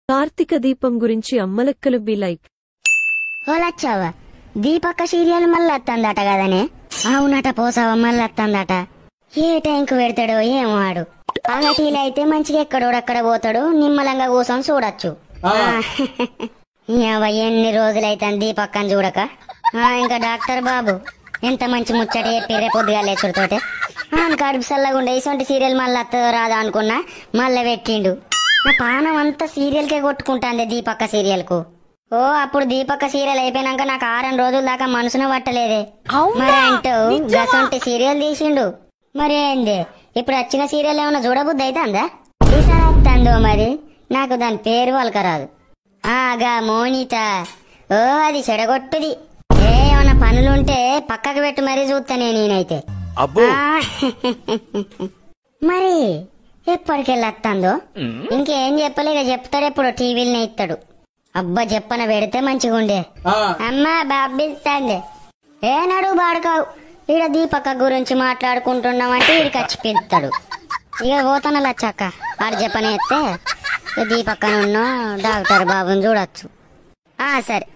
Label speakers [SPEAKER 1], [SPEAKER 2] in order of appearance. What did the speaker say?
[SPEAKER 1] కార్తీక దీపం గురించి అమ్మలెక్కలు be like.
[SPEAKER 2] ఓలచ్చావా, దీపక్క serial మళ్ళీ వస్తుందట కదనే? అవునట పోసావా, మళ్ళీ వస్తుందట. ఏ టైంకు పెడతాడో ఏమో ఆడు. పగటీలైతే మంచిగా ఎక్కడోడక్కడ పోతాడు, నిమ్మలంగా కూర్చొని చూడొచ్చు. ఎన్ని రోజులైతే దీపక్కని చూడక. ఇంకా డాక్టర్ బాబు ఎంత మంచి ముచ్చట చెప్పి పొద్దుగా లేచుడితోటే కడుపు సల్లగుండే ఇసొంటి సీరియల్ మళ్ళీ వస్తుందో రాదా అనుకున్నా, మళ్ళీ పెట్టిండు. నా పానం అంతా సీరియల్కే కొట్టుకుంటాంది, దీపక్క సీరియల్ కు. ఓ అప్పుడు దీపక్క సీరియల్ అయిపోయినాక నాకు 6 రోజుల దాకా మనసున పట్టలేదే. మరి అంటూ గసొంటి సీరియల్ తీసిండు. మరి ఏంది ఇప్పుడు వచ్చిన సీరియల్ ఏమన్నా చూడబుద్ధి అవుతుందా? ఈసారి వస్తుందో మరి, నాకు దాని పేరు వలకరాదు. ఆగా మోనిత, ఓ అది చెడగొట్టుది. ఏమన్నా పనులుంటే పక్కకు పెట్టి మరీ చూస్తానే నేనైతే. మరి ఎప్పటికెళ్ళొస్తుందో ఇంకేం చెప్పలేక చెప్తాడు, ఎప్పుడు టీవీలనే ఇస్తాడు. అబ్బా చెప్పన పెడితే మంచిగుండే. అమ్మా బాబిస్తాంది. ఏనాడు బాడుకావు, ఈడ దీపక్క గురించి మాట్లాడుకుంటున్నామంటే ఈడికి వచ్చి పిలుస్తాడు. ఇక పోతాను లచ్చక్క, ఆడు చెప్పనే ఎత్తే దీపక్కనున్న డాక్టర్ బాబుని చూడొచ్చు. సరే.